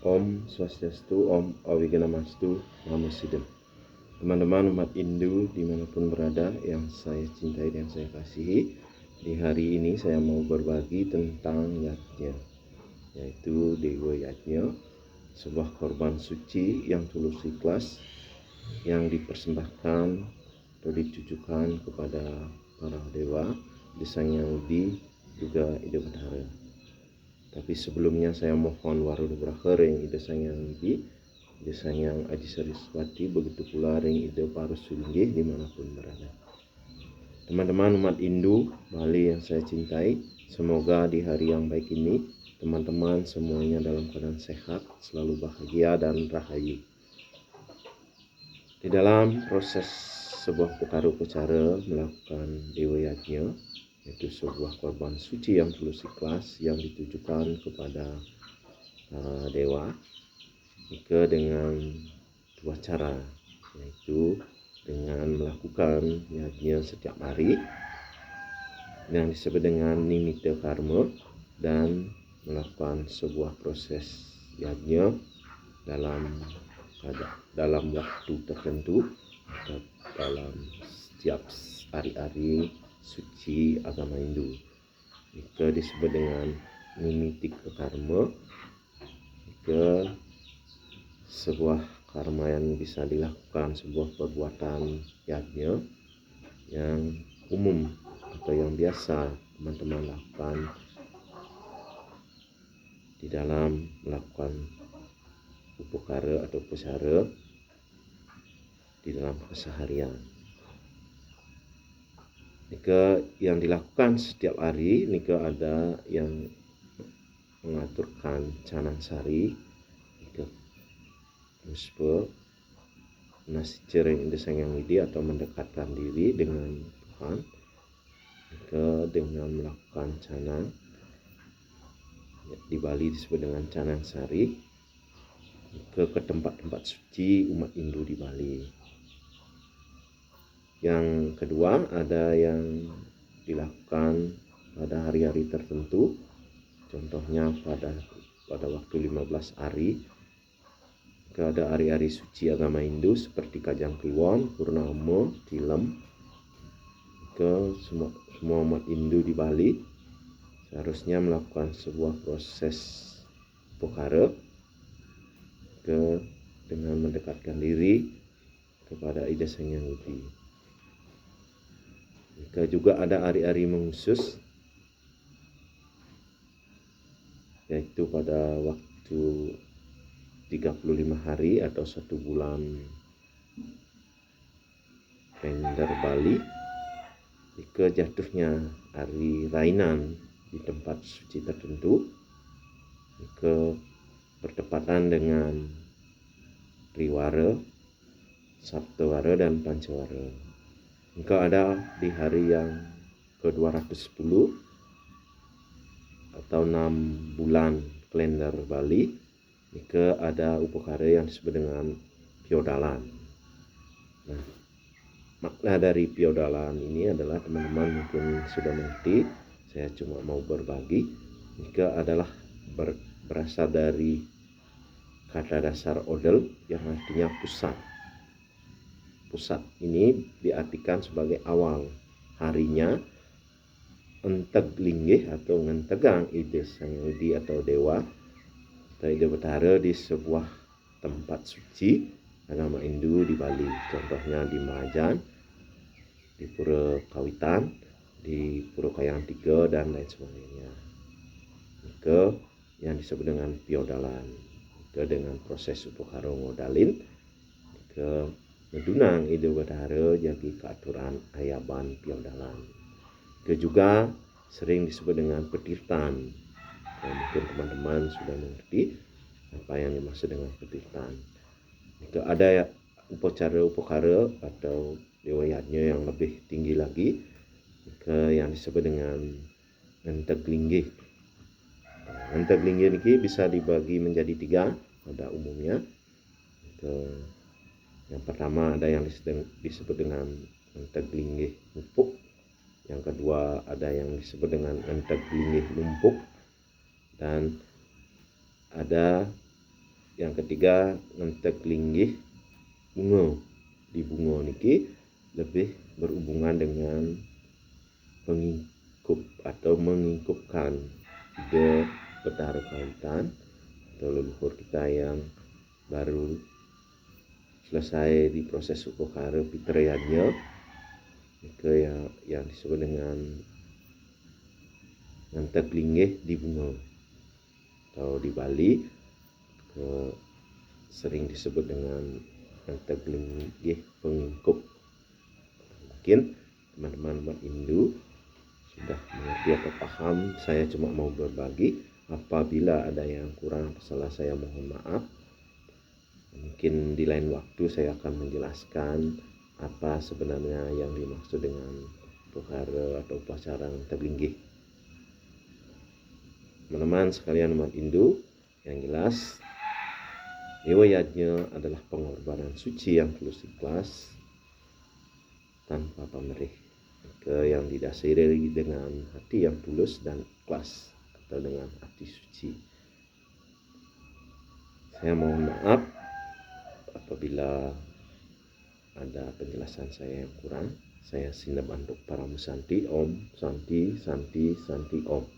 Om Swastiastu, Om Awiganamastu, Namo Buddhaya. Teman-teman umat Hindu dimanapun berada yang saya cintai dan saya kasihi, di hari ini saya mau berbagi tentang yajna, yaitu Dewa Yajna, sebuah korban suci yang tulus ikhlas yang dipersembahkan atau ditujukan kepada para dewa, Sang Hyang Widi, juga Ida Bathara. Tapi sebelumnya saya mohon Warudabraha ring Ida Sang Hyang Widi, Ida Sang Hyang Adi Saraswati, begitu pula ring Ida Parusulinggih dimanapun berada. Teman-teman umat Hindu Bali yang saya cintai, semoga di hari yang baik ini teman-teman semuanya dalam keadaan sehat, selalu bahagia dan rahayu. Di dalam proses sebuah upacara melakukan Dewa Yajna, yaitu sebuah korban suci yang tulus ikhlas yang ditujukan kepada dewa, jika dengan dua cara, yaitu dengan melakukan yajna setiap hari yang disebut dengan nimitta karma, dan melakukan sebuah proses yajna dalam waktu tertentu atau dalam setiap hari-hari suci agama Hindu. Jika disebut dengan nimitta karma, jika sebuah karma yang bisa dilakukan, sebuah perbuatan yajna yang umum atau yang biasa teman-teman lakukan di dalam melakukan upakara atau upacara di dalam keseharian. Jika yang dilakukan setiap hari, jika ada yang mengaturkan canang sari, jika muspa nasicering Ida Sang Hyang Widi atau mendekatkan diri dengan Tuhan, jika dengan melakukan canang, di Bali disebut dengan canang sari, ke tempat-tempat suci umat Hindu di Bali. Yang kedua, ada yang dilakukan pada hari-hari tertentu, contohnya pada waktu 15 hari, ada hari-hari suci agama Hindu seperti Kajang Kliwon, Purnama, Tilem. Ke semua umat Hindu di Bali seharusnya melakukan sebuah proses upakara dengan mendekatkan diri kepada Ida Sang Hyang Widi. Jika juga ada hari-hari menghusus, yaitu pada waktu 35 hari atau 1 bulan kalender Bali, jika jatuhnya hari Rainan di tempat suci tertentu, jika bertepatan dengan Triwara, Saptawara, dan Pancawara. Jika ada di hari yang ke-210 atau 6 bulan kalender Bali, jika ada upakara yang disebut dengan Piodalan. Nah, makna dari Piodalan ini adalah teman-teman mungkin sudah mengerti, saya cuma mau berbagi. Jika adalah berasal dari kata dasar odel yang artinya pusat. Pusat ini diartikan sebagai awal harinya enteg linggih atau ngentegang Ida Sang Hyang Widi atau dewa atau Ida Bathara di sebuah tempat suci agama Hindu di Bali, contohnya di Merajan, di Pura Kawitan, di Pura Kayang Tiga, dan lain sebagainya. Ke yang disebut dengan Piodalan, ke dengan proses upakara ngodalin, ke medunang Ida Bathara jadi keaturan ayaban Piodalan. Ke juga sering disebut dengan petirtan. Mungkin teman-teman sudah mengerti apa yang dimaksud dengan petirtan. Jika ada upakara atau dewa yajna yang lebih tinggi lagi, ke yang disebut dengan ngenteg linggih. Ngenteg linggih ini bisa dibagi menjadi 3 pada umumnya. Yang pertama ada yang disebut dengan ngenteg linggih mupuk. Yang kedua ada yang disebut dengan ngenteg linggih lumpuk. Dan ada yang ketiga ngentek linggih bunga. Di bunga niki lebih berhubungan dengan mengingkup atau mengingkupkan ide Bathara Kaulitan atau leluhur kita yang baru selesai di proses upakara pitrayanya, itu yang disebut dengan ngentek linggih di bunga, atau di Bali sering disebut dengan ngentek linggih pengingkup. Mungkin teman-teman umat Hindu sudah mengerti atau paham. Saya cuma mau berbagi. Apabila ada yang kurang atau salah, saya mohon maaf. Mungkin di lain waktu saya akan menjelaskan apa sebenarnya yang dimaksud dengan upakara atau upacara ngentek linggih. Teman-teman sekalian umat Hindu, yang jelas Dewa Yajna adalah pengorbanan suci yang tulus ikhlas tanpa pamrih, yang didasari dengan hati yang tulus dan ikhlas atau dengan hati suci. Saya mohon maaf apabila ada penjelasan saya yang kurang. Saya Sinda Banduk Paramusanti. Om Santi Santi Santi Om.